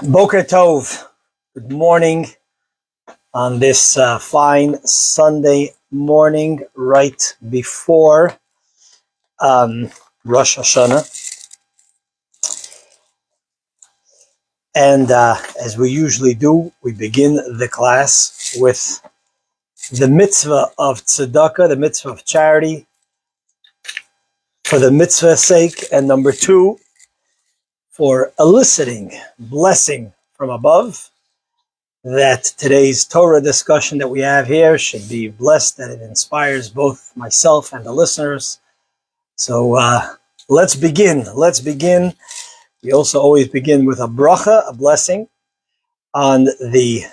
Boker Tov, good morning on this fine Sunday morning right before Rosh Hashanah. And as we usually do, we begin the class with the mitzvah of tzedakah, the mitzvah of charity, for the mitzvah's sake, and number two, for eliciting blessing from above, that today's Torah discussion that we have here should be blessed, that it inspires both myself and the listeners. So let's begin. We also always begin with a bracha, a blessing, on the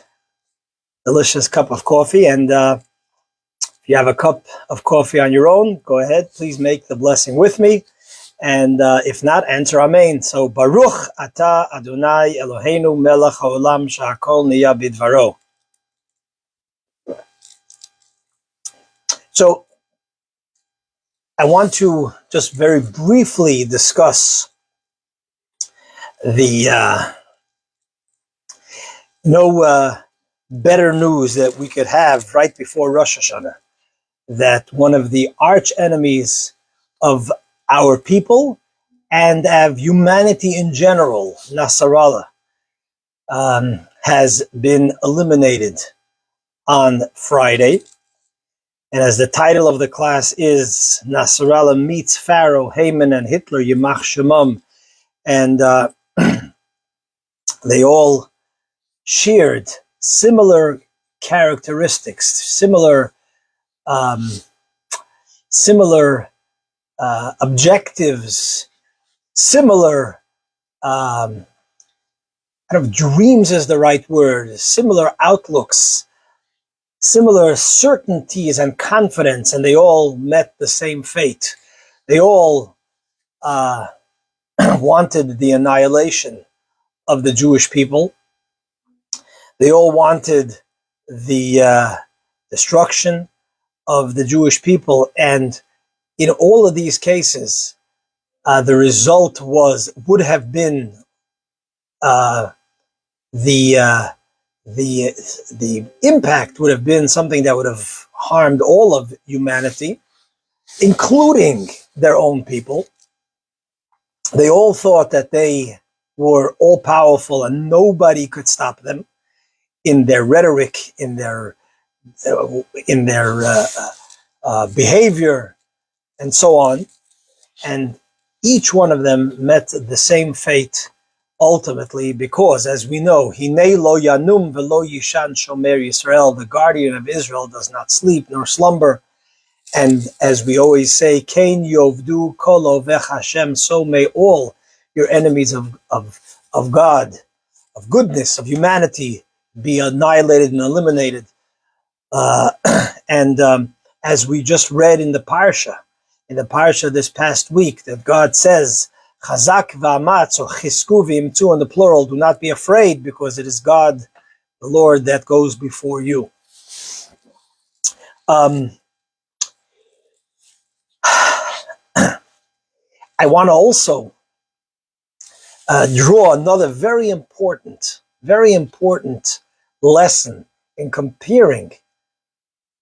delicious cup of coffee. And if you have a cup of coffee on your own, go ahead. Please make the blessing with me. And if not, answer Amen. So, Baruch Ata Adonai Eloheinu Melech HaOlam Sha'akol Niya Bidvaro. So, I want to just very briefly discuss the no better news that we could have right before Rosh Hashanah, that one of the arch enemies of our people and of humanity in general, Nasrallah, has been eliminated on Friday. And as the title of the class is, Nasrallah meets Pharaoh, Haman, and Hitler, Yimach Shemam, and they all shared similar characteristics, similar objectives, similar kind of dreams is the right word, similar outlooks, similar certainties and confidence, and they all met the same fate. They all wanted the annihilation of the Jewish people. They all wanted the destruction of the Jewish people, and in all of these cases, the result would have been the impact would have been something that would have harmed all of humanity, including their own people. They all thought that they were all powerful and nobody could stop them in their rhetoric, in their behavior, and so on. And each one of them met the same fate ultimately, because, as we know, Hinei lo yanum velo yishan shomer Yisrael, the guardian of Israel does not sleep nor slumber. And as we always say, Kain yovdu kol ovech Hashem, so may all your enemies of God, of goodness, of humanity, be annihilated and eliminated. And as we just read in the parsha this past week, that God says, Chazak v'amatz, or chisku v'imtu in the plural, do not be afraid, because it is God, the Lord, that goes before you. I want to also draw another very important lesson in comparing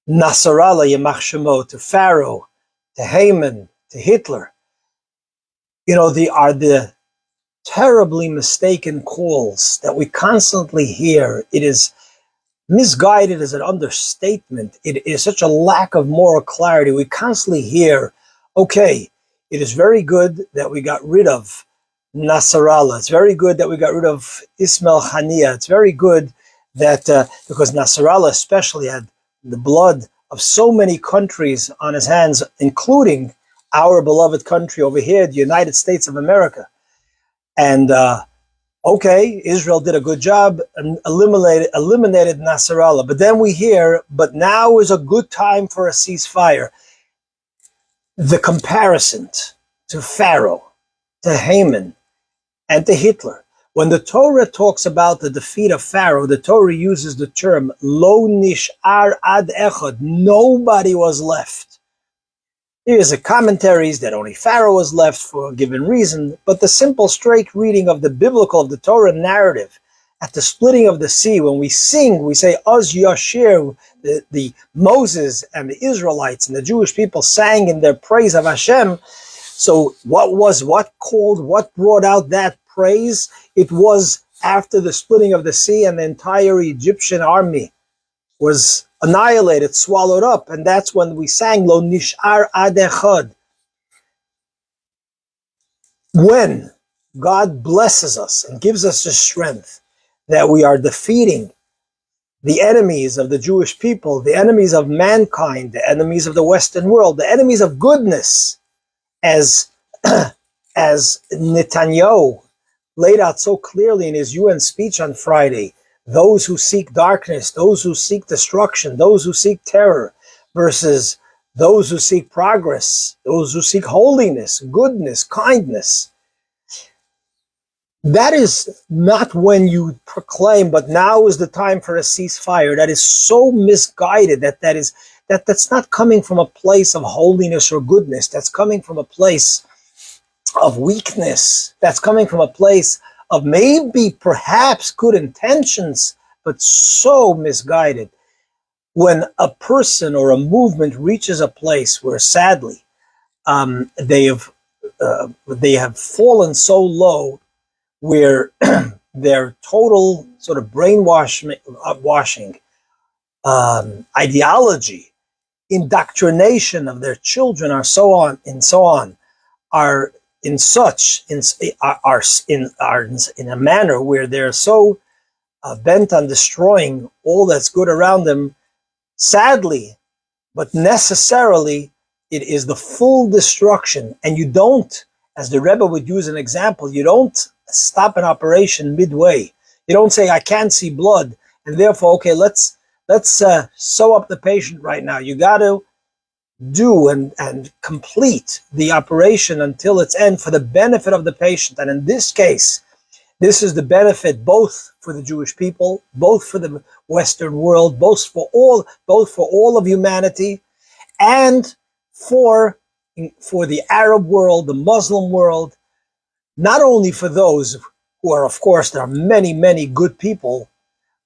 Nasrallah Yimach Shemo to Pharaoh, to Haman, to Hitler. You know, they are the terribly mistaken calls that we constantly hear. It is misguided as an understatement. It is such a lack of moral clarity. We constantly hear, okay, it is very good that we got rid of Nasrallah. It's very good that we got rid of Ismail Haniyeh. It's very good that, because Nasrallah especially had the blood of so many countries on his hands, including our beloved country over here, the United States of America. And okay, Israel did a good job and eliminated Nasrallah. But then we hear, but now is a good time for a ceasefire. The comparison to Pharaoh, to Haman, and to Hitler. When the Torah talks about the defeat of Pharaoh, the Torah uses the term lo nish'ar ad echad. Nobody was left. Here's the commentaries that only Pharaoh was left for a given reason, but the simple, straight reading of the Torah narrative at the splitting of the sea, when we sing, we say, Oz Yashir, the Moses and the Israelites and the Jewish people sang in their praise of Hashem. So what brought out that praise? It was after the splitting of the sea, and the entire Egyptian army was annihilated, swallowed up. And that's when we sang, Lo Nish'ar Ad Echad. When God blesses us and gives us the strength that we are defeating the enemies of the Jewish people, the enemies of mankind, the enemies of the Western world, the enemies of goodness, as Netanyahu laid out so clearly in his UN speech on Friday, those who seek darkness, those who seek destruction, those who seek terror, versus those who seek progress, those who seek holiness, goodness, kindness. That is not when you proclaim, but now is the time for a ceasefire. That is so misguided that's not coming from a place of holiness or goodness. That's coming from a place of weakness. That's coming from a place of maybe perhaps good intentions, but so misguided. When a person or a movement reaches a place where sadly they have fallen so low, where their total sort of brainwashing, ideology, indoctrination of their children, are so on and so on, are in a manner where they're so bent on destroying all that's good around them. Sadly, but necessarily, it is the full destruction. And you don't, as the Rebbe would use an example, you don't stop an operation midway. You don't say, I can't see blood, and therefore, okay, let's sew up the patient right now. You got to do and complete the operation until its end for the benefit of the patient. And in this case, this is the benefit both for the Jewish people, both for the Western world, both for all of humanity, and for the Arab world, the Muslim world. Not only for those who are, of course, there are many, many good people,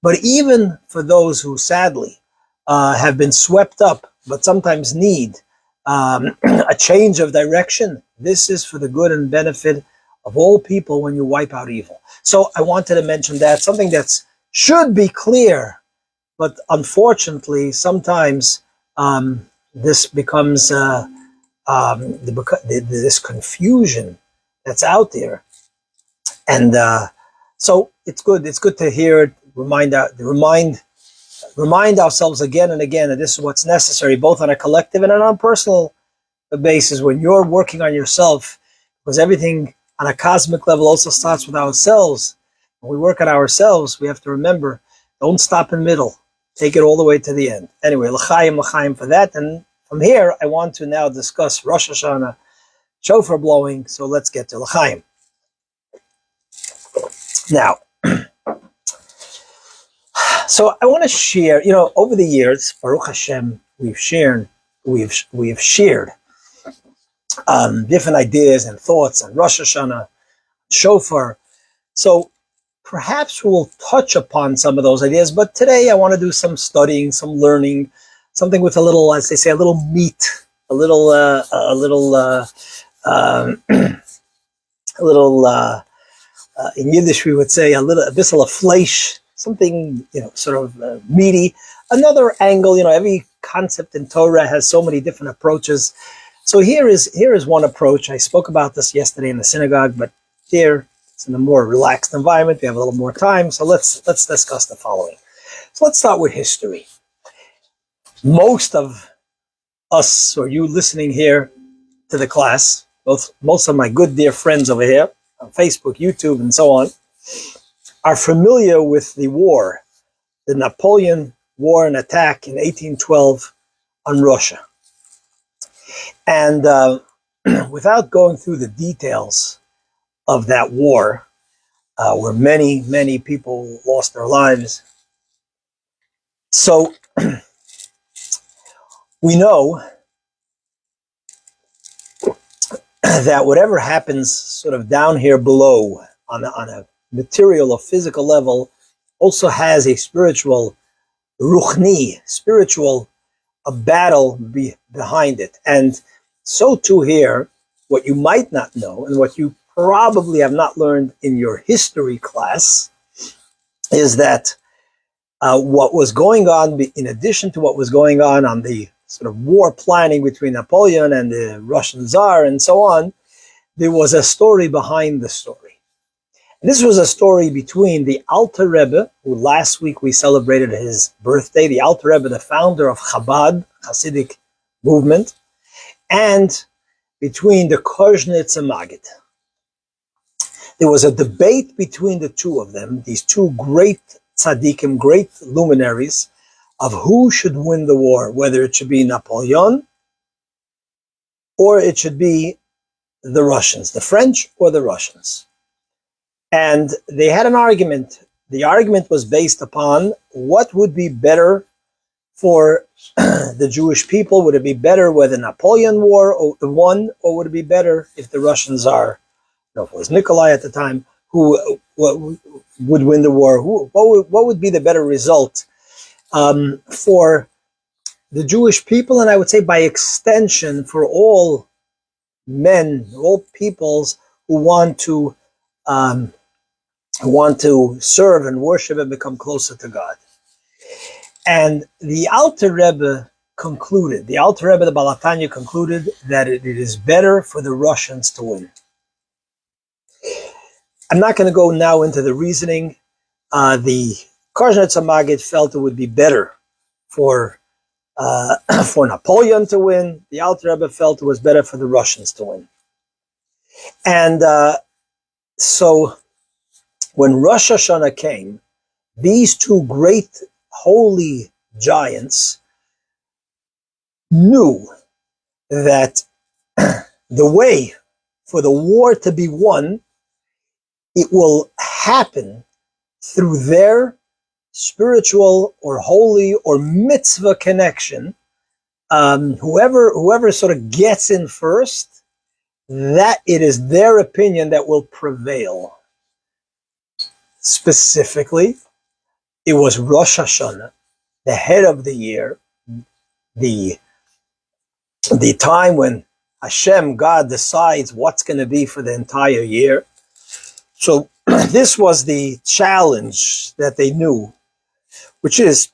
but even for those who sadly have been swept up, but sometimes need a change of direction. This is for the good and benefit of all people when you wipe out evil. So I wanted to mention that, something that should be clear, but unfortunately, sometimes this becomes this confusion that's out there, and so it's good. It's good to hear it. Remind ourselves again and again that this is what's necessary, both on a collective and on a personal basis. When you're working on yourself, because everything on a cosmic level also starts with ourselves. When we work on ourselves, we have to remember: don't stop in the middle. Take it all the way to the end. Anyway, l'chaim for that. And from here, I want to now discuss Rosh Hashanah, shofar blowing, so let's get to l'chaim. Now, so I want to share, over the years, Baruch Hashem, we've shared different ideas and thoughts on Rosh Hashanah, shofar. So perhaps we'll touch upon some of those ideas, but today I want to do some studying, some learning, something with a little, as they say, a little meat, a little in Yiddish we would say a bissel of fleish, something sort of meaty. Another angle, every concept in Torah has so many different approaches. So here is one approach. I spoke about this yesterday in the synagogue, but here it's in a more relaxed environment. We have a little more time, so let's discuss the following. So let's start with history. Most of us, or you listening here to the class, most of my good dear friends over here on Facebook, YouTube, and so on, are familiar with the war, the Napoleon War and attack in 1812 on Russia. And without going through the details of that war, where many, many people lost their lives, so we know that whatever happens sort of down here below on a material or physical level also has a spiritual ruchni, spiritual a battle behind it. And so too here, what you might not know and what you probably have not learned in your history class is that what was going on, in addition to what was going on the sort of war planning between Napoleon and the Russian Tsar and so on, there was a story behind the story. And this was a story between the Alter Rebbe, who last week we celebrated his birthday, the Alter Rebbe, the founder of Chabad, Hasidic movement, and between the Koznitz and Maggid. There was a debate between the two of them, these two great tzaddikim, great luminaries, of who should win the war, whether it should be Napoleon or it should be the Russians, the French or the Russians. And they had an argument. The argument was based upon what would be better for the Jewish people. Would it be better whether Napoleon won, or would it be better if the Russians are, if it was Nikolai at the time, who would win the war? What would be the better result for the Jewish people, and I would say by extension for all men, all peoples who want to serve and worship and become closer to God. And the Alter Rebbe concluded, the Alter Rebbe, the Baal HaTanya, concluded that it is better for the Russians to win. I'm not going to go now into the reasoning. The Koznitz Maggid felt it would be better for Napoleon to win. The Alter Rebbe felt it was better for the Russians to win. And so when Rosh Hashanah came, these two great holy giants knew that the way for the war to be won, it will happen through their spiritual or holy or mitzvah connection. Whoever sort of gets in first, that it is their opinion that will prevail. Specifically, it was Rosh Hashanah, the head of the year, the time when Hashem, God, decides what's going to be for the entire year. So this was the challenge that they knew, which is,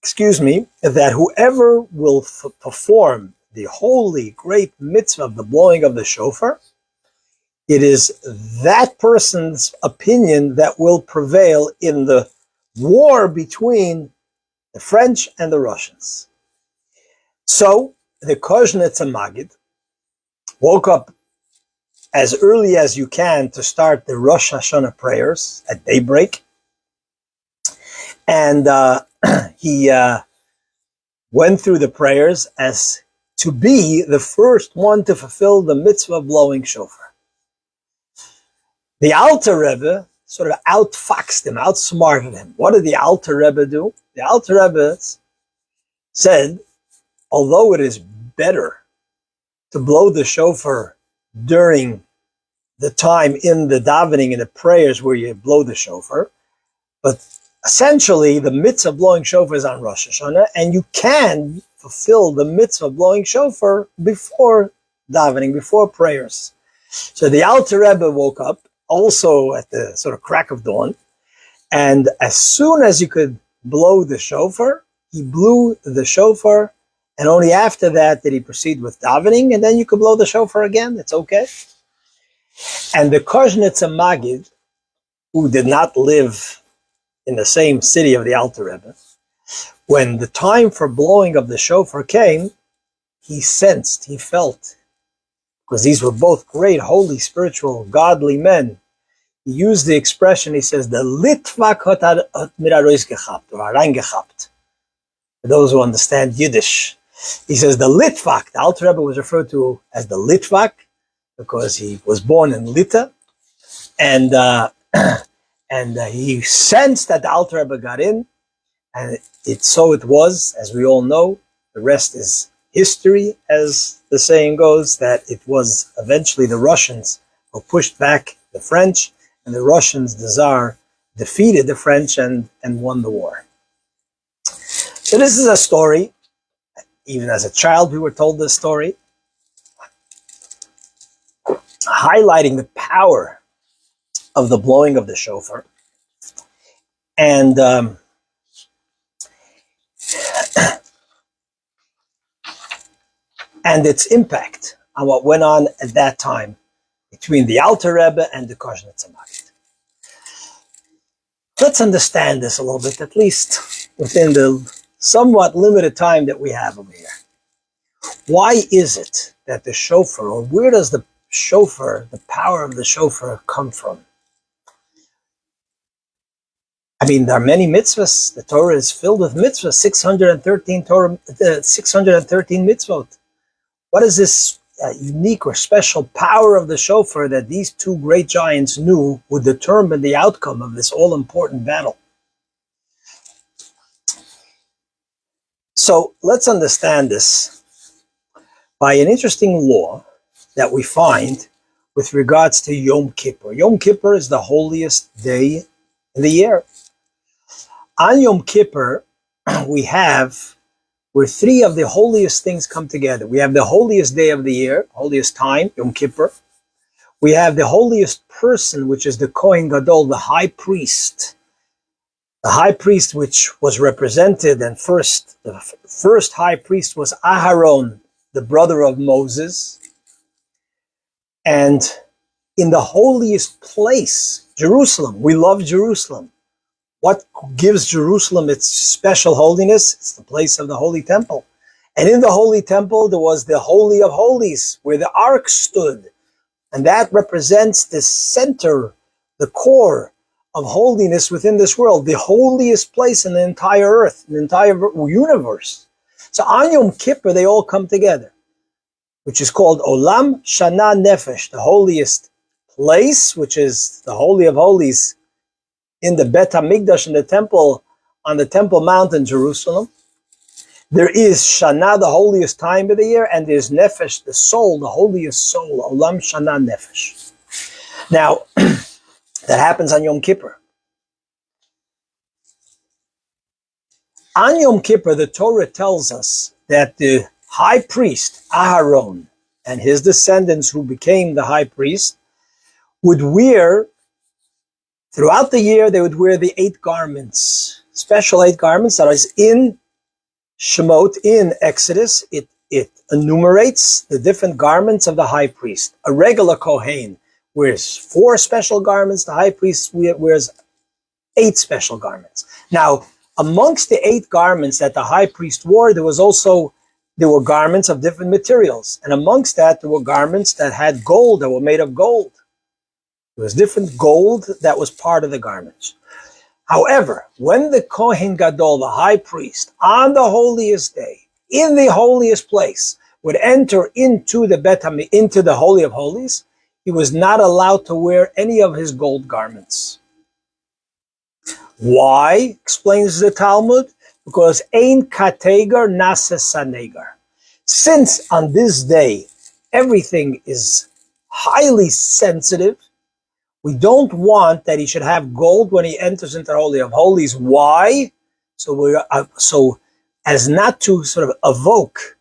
that whoever will perform the holy, great mitzvah of the blowing of the shofar, it is that person's opinion that will prevail in the war between the French and the Russians. So the Koznitz Maggid woke up as early as you can to start the Rosh Hashanah prayers at daybreak. And he went through the prayers as to be the first one to fulfill the mitzvah of blowing shofar. The Alter Rebbe sort of outfoxed him, outsmarted him. What did the Alter Rebbe do? The Alter Rebbe said, although it is better to blow the shofar during the time in the davening and the prayers where you blow the shofar, but essentially the mitzvah of blowing shofar is on Rosh Hashanah, and you can fulfill the mitzvah of blowing shofar before davening, before prayers. So the Alter Rebbe woke up also at the sort of crack of dawn, and as soon as you could blow the shofar, he blew the shofar, and only after that did he proceed with davening, and then you could blow the shofar again. It's okay. And the Koznitz Maggid, who did not live in the same city of the Alter Rebbe, when the time for blowing of the shofar came, he sensed, he felt, because these were both great, holy, spiritual, godly men. He used the expression, he says, the Litvak hat mirarois gehabt, or rein gehabt. For those who understand Yiddish, he says the Litvak, the Alter Rebbe was referred to as the Litvak because he was born in Lita, and he sensed that the Alter Rebbe got in, and it was, as we all know, the rest is history, as the saying goes, that it was eventually the Russians who pushed back the French, and the Russians, the Tsar, defeated the French and won the war. So this is a story. Even as a child, we were told this story, highlighting the power of the blowing of the shofar and its impact on what went on at that time between the Alter Rebbe and the Koznitzer Maggid. Let's understand this a little bit, at least within the somewhat limited time that we have over here. Why is it that the shofar, or where does the shofar, the power of the shofar, come from? I mean, there are many mitzvahs. The Torah is filled with mitzvahs, 613 mitzvot. What is this unique or special power of the shofar that these two great giants knew would determine the outcome of this all-important battle? So let's understand this by an interesting law that we find with regards to Yom Kippur. Yom Kippur is the holiest day in the year. On Yom Kippur, we have where three of the holiest things come together. We have the holiest day of the year, holiest time, Yom Kippur. We have the holiest person, which is the Kohen Gadol, the high priest. The high priest, which was represented, and the first high priest was Aharon, the brother of Moses. And in the holiest place, Jerusalem, we love Jerusalem. What gives Jerusalem its special holiness? It's the place of the Holy Temple. And in the Holy Temple, there was the Holy of Holies, where the Ark stood. And that represents the center, the core of holiness within this world, the holiest place in the entire earth, in the entire universe. So on Yom Kippur, they all come together, which is called Olam Shana Nefesh, the holiest place, which is the Holy of Holies, in the Bet HaMikdash, in the temple, on the Temple Mount in Jerusalem. There is Shana, the holiest time of the year, and there's Nefesh, the soul, the holiest soul, Olam Shana Nefesh. Now, that happens on Yom Kippur. On Yom Kippur, the Torah tells us that the high priest, Aharon, and his descendants who became the high priest, would wear, throughout the year, they would wear the 8 garments, special 8 garments that is in Shemot, in Exodus. It enumerates the different garments of the high priest. A regular Kohen wears 4 special garments. The high priest wears 8 special garments. Now, amongst the 8 garments that the high priest wore, there were garments of different materials. And amongst that, there were garments that had gold, that were made of gold. There was different gold that was part of the garments. However, when the Kohen Gadol, the high priest, on the holiest day, in the holiest place, would enter into the Holy of Holies, he was not allowed to wear any of his gold garments. Why? Explains the Talmud. Because ein kategar nase sanegar. Since on this day everything is highly sensitive, we don't want that he should have gold when he enters into the Holy of Holies. Why? So as not to sort of evoke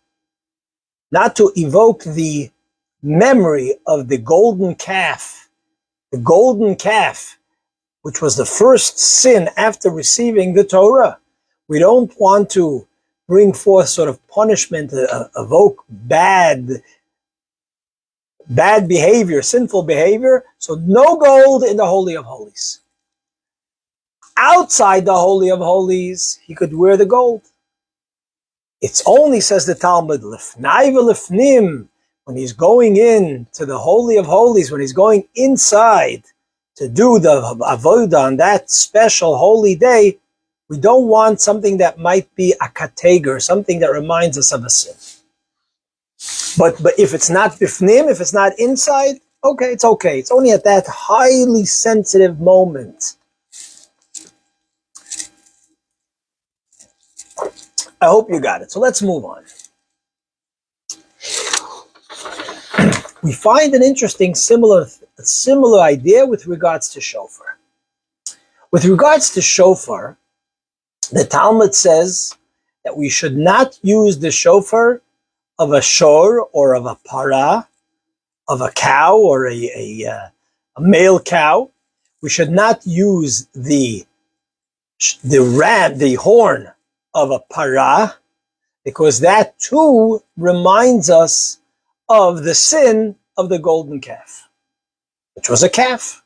the memory of the golden calf, which was the first sin after receiving the Torah. We don't want to bring forth sort of punishment, evoke bad behavior, sinful behavior. So no gold in the Holy of Holies. Outside the Holy of Holies, he could wear the gold. It's only, says the Talmud, lifnai v'lifnim, when he's going in to the Holy of Holies, when he's going inside to do the avodah on that special holy day, we don't want something that might be a kateger, something that reminds us of a sin. But if it's not bifnim, if it's not inside, okay, it's okay. It's only at that highly sensitive moment. I hope you got it. So let's move on. We find an interesting similar idea with regards to shofar. With regards to shofar, the Talmud says that we should not use the shofar of a shor or of a para, of a cow or a male cow. We should not use the horn of a para, because that too reminds us of the sin of the golden calf, which was a calf.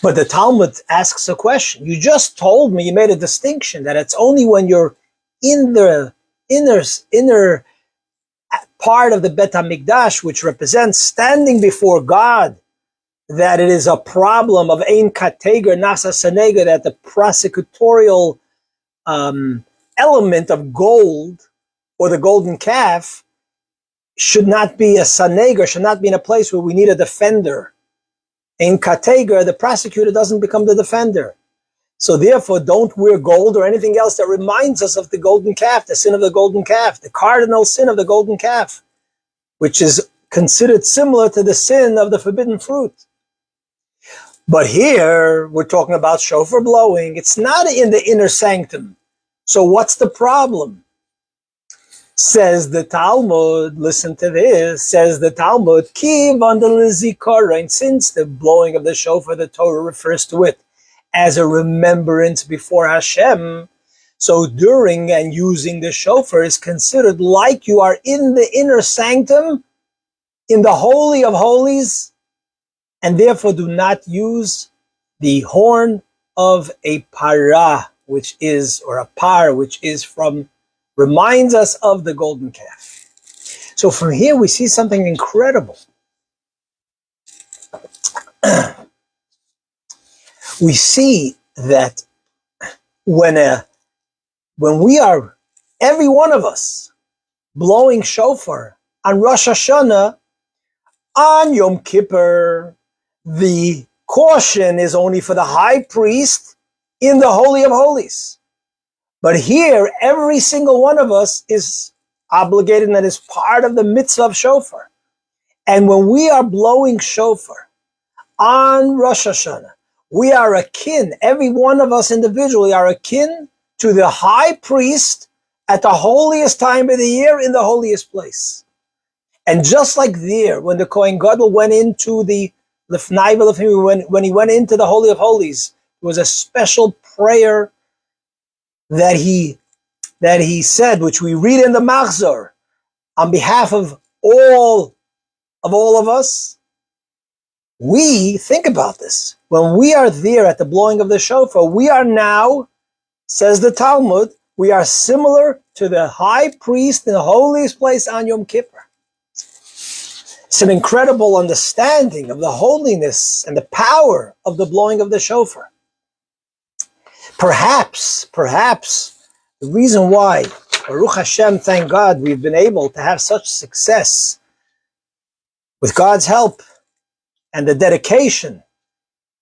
But the Talmud asks a question. You just told me, you made a distinction, that it's only when you're in the inner part of the Bet HaMikdash, which represents standing before God, that it is a problem of Ein Kateger Nasa Sanega, that the prosecutorial element of gold, or the golden calf, should not be a Saneger, should not be in a place where we need a defender. In Kateger, the prosecutor doesn't become the defender. So therefore, don't wear gold or anything else that reminds us of the golden calf, the sin of the golden calf, the cardinal sin of the golden calf, which is considered similar to the sin of the forbidden fruit. But here, we're talking about shofar blowing. It's not in the inner sanctum. So what's the problem? Says the Talmud, listen to this, says the Talmud, and since the blowing of the shofar, the Torah refers to it as a remembrance before Hashem, so during and using the shofar is considered like you are in the inner sanctum, in the Holy of Holies, and therefore do not use the horn of a para, which is, or a par, which is from, reminds us of the golden calf. So from here we see something incredible. We see that when we are, every one of us, blowing shofar on Rosh Hashanah, on Yom Kippur, the caution is only for the high priest in the Holy of Holies. But here, every single one of us is obligated, and that is part of the mitzvah of shofar. And when we are blowing shofar on Rosh Hashanah, we are akin, every one of us individually are akin to the high priest at the holiest time of the year in the holiest place. And just like there, when the Kohen Gadol went into the Lifnai V'Lifnai, when he went into the Holy of Holies, there was a special prayer that he said, which we read in the Machzor, on behalf of all of us. We think about this. When we are there at the blowing of the shofar, we are now, says the Talmud, we are similar to the high priest in the holiest place on Yom Kippur. It's an incredible understanding of the holiness and the power of the blowing of the shofar. Perhaps the reason why, Baruch Hashem, thank God, we've been able to have such success with God's help and the dedication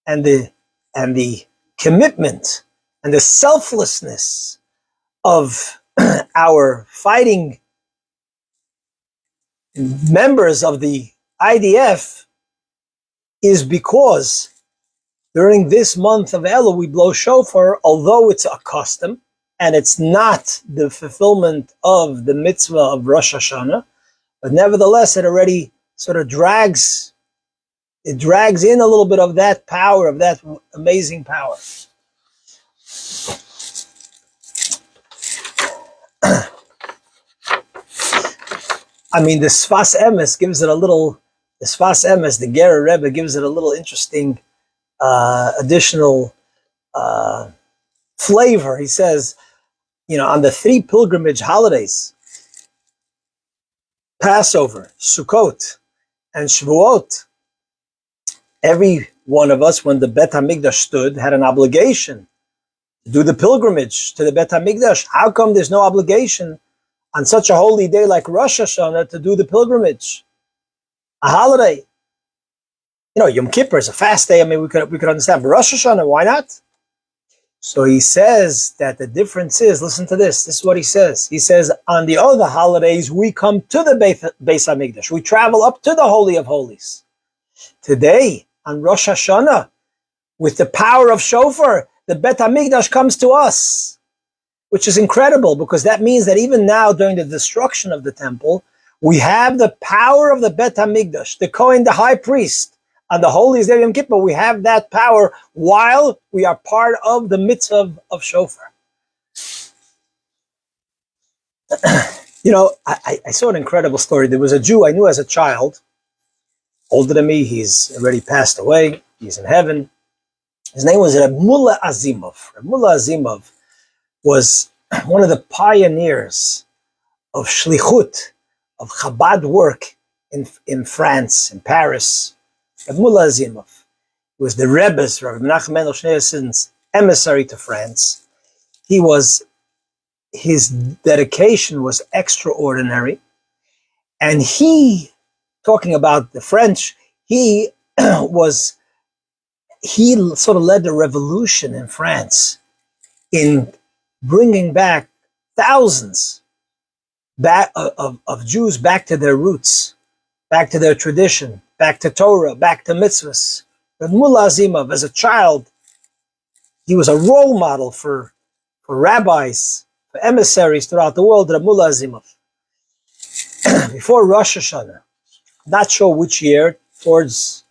and the commitment and the selflessness of our fighting members of the IDF, is because during this month of Elul, we blow shofar, although it's a custom, and it's not the fulfillment of the mitzvah of Rosh Hashanah, but nevertheless, it already sort of drags in a little bit of that power, of that amazing power. I mean, the Sfas Emes gives it a little, the Sfas Emes, the Gerer Rebbe, gives it a little interesting additional flavor. He says, on the 3 pilgrimage holidays, Passover, Sukkot, and Shavuot, every one of us, when the Bet HaMikdash stood, had an obligation to do the pilgrimage to the Bet HaMikdash. How come there's no obligation on such a holy day like Rosh Hashanah to do the pilgrimage? A holiday. Yom Kippur is a fast day. I mean, we could understand. But Rosh Hashanah, why not? So he says that the difference is, listen to this. This is what he says. He says, on the other holidays, we come to the Beis HaMikdash. We travel up to the Holy of Holies. Today, on Rosh Hashanah, with the power of Shofar, the Bet HaMikdash comes to us, which is incredible, because that means that even now, during the destruction of the temple, we have the power of the Bet HaMikdash, the Kohen, the high priest, on the holiest day of Yom Kippur. We have that power while we are part of the mitzvah of Shofar. You know, I saw an incredible story. There was a Jew I knew as a child, older than me. He's already passed away. He's in heaven. His name was Reb Mullah Azimov. Reb Mullah Azimov was one of the pioneers of shlichut, of Chabad work in France, in Paris. Reb Mullah Azimov. He was the Rebbe's, Rabbi Menachem Mendel Schneerson's emissary to France. His dedication was extraordinary. And he, talking about the French, he sort of led the revolution in France in bringing back thousands of Jews back to their roots, back to their tradition, back to Torah, back to mitzvahs. But Mullah Azimov, as a child, he was a role model for rabbis, for emissaries throughout the world. Reb Mullah Azimov. Before Rosh Hashanah, not sure which year, towards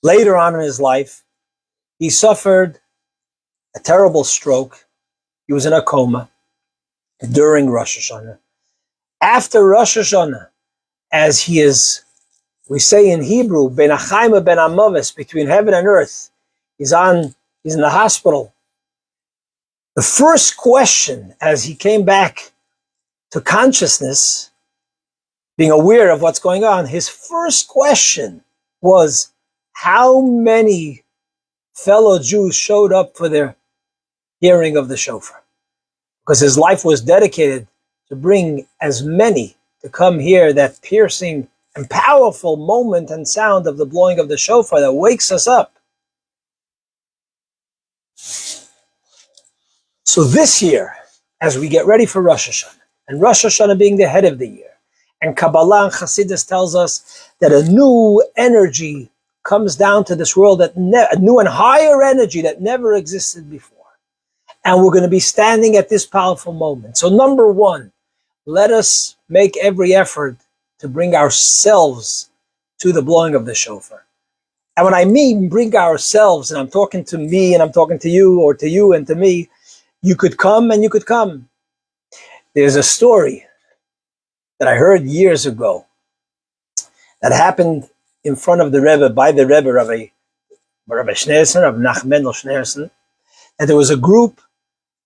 later on in his life, he suffered a terrible stroke. He was in a coma during Rosh Hashanah. After Rosh Hashanah, as he is, we say in Hebrew, ben Achaima ben Amavis, between heaven and earth, he's in the hospital. The first question, as he came back to consciousness, being aware of what's going on, his first question was, how many fellow Jews showed up for their hearing of the shofar? Because his life was dedicated to bring as many to come hear that piercing and powerful moment and sound of the blowing of the shofar that wakes us up. So this year, as we get ready for Rosh Hashanah, and Rosh Hashanah being the head of the year, and Kabbalah and Chassidus tells us that a new energy comes down to this world, that a new and higher energy that never existed before. And we're going to be standing at this powerful moment. So number one, let us make every effort to bring ourselves to the blowing of the shofar. And when I mean bring ourselves, and I'm talking to me and I'm talking to you, or to you and to me, you could come and you could come. There's a story that I heard years ago that happened in front of the Rebbe, by the Rebbe, Rabbi Schneerson, Rabbi Menachem Mendel Schneerson, and there was a group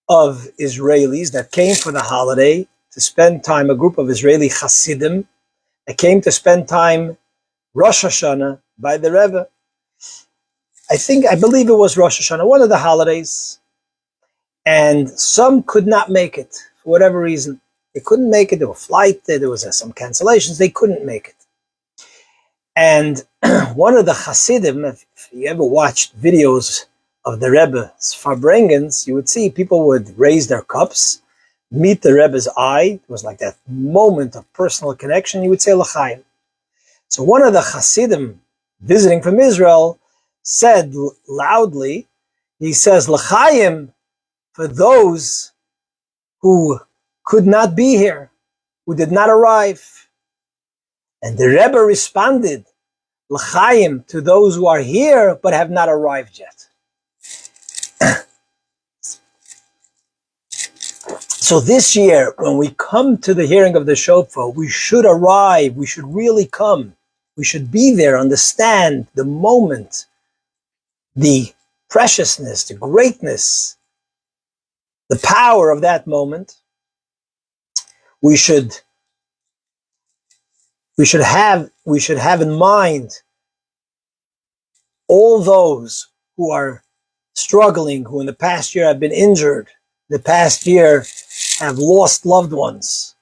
of Israelis that came for the holiday to spend time, a group of Israeli Hasidim that came to spend time Rosh Hashanah by the Rebbe. I believe it was Rosh Hashanah, one of the holidays, and some could not make it for whatever reason. They couldn't make it. There were flight. There was some cancellations. They couldn't make it. And one of the Hasidim, if you ever watched videos of the Rebbe's Farbrengens, you would see people would raise their cups, meet the Rebbe's eye. It was like that moment of personal connection. You would say L'chaim. So one of the Hasidim visiting from Israel said loudly, he says, L'chaim, for those who could not be here, who did not arrive. And the Rebbe responded, L'chaim, to those who are here but have not arrived yet. So this year, when we come to the hearing of the shofar, we should arrive, we should really come. We should be there, understand the moment, the preciousness, the greatness, the power of that moment. We should have in mind all those who are struggling, who in the past year have been injured, the past year have lost loved ones.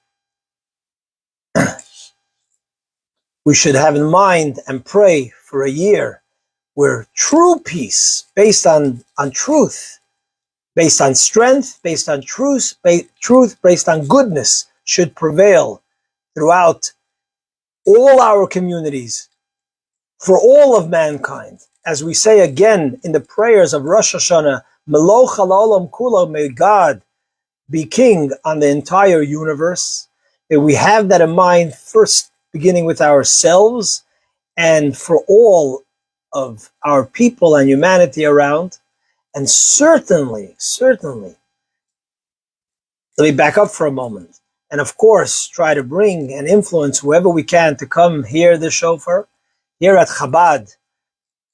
We should have in mind and pray for a year where true peace, based on truth, based on strength, based on truth, based on goodness, should prevail throughout all our communities, for all of mankind, as we say again in the prayers of Rosh Hashanah, Meloch ha'olam kulo, may God be king on the entire universe. That we have that in mind, first beginning with ourselves and for all of our people and humanity around. And certainly, let me back up for a moment. And of course, try to bring and influence whoever we can to come hear the shofar. Here at Chabad,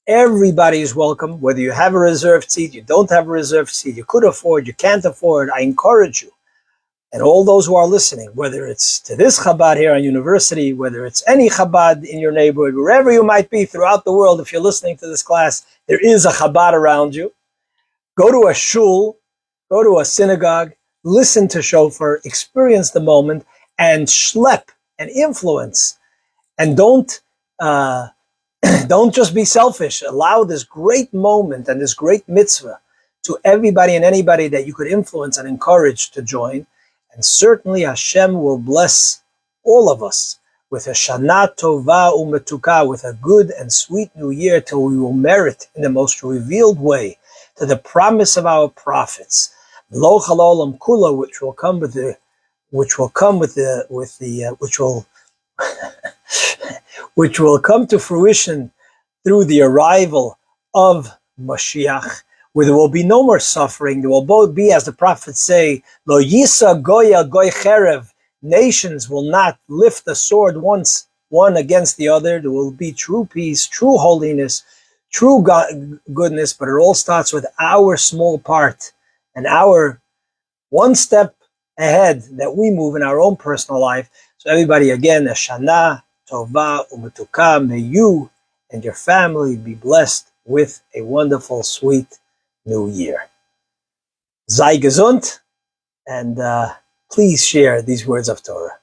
everybody is welcome, whether you have a reserved seat, you don't have a reserved seat, you could afford, you can't afford. I encourage you, and all those who are listening, whether it's to this Chabad here on University, whether it's any Chabad in your neighborhood, wherever you might be throughout the world, if you're listening to this class, there is a Chabad around you. Go to a shul, go to a synagogue, listen to shofar, experience the moment, and schlep and influence. And don't just be selfish. Allow this great moment and this great mitzvah to everybody and anybody that you could influence and encourage to join. And certainly Hashem will bless all of us with a Shana Tova Umetuka, with a good and sweet new year, till we will merit in the most revealed way to the promise of our prophets, Meloch ha'olam kulo, which will come to fruition through the arrival of Mashiach, where there will be no more suffering. There will both be, as the prophets say, Lo yisa goya goy cherev. Nations will not lift the sword one against the other. There will be true peace, true holiness, true goodness, but it all starts with our small part and our one step ahead that we move in our own personal life. So everybody, again, a Shana Tova Umetuka, may you and your family be blessed with a wonderful, sweet new year. Sei gesund, and please share these words of Torah.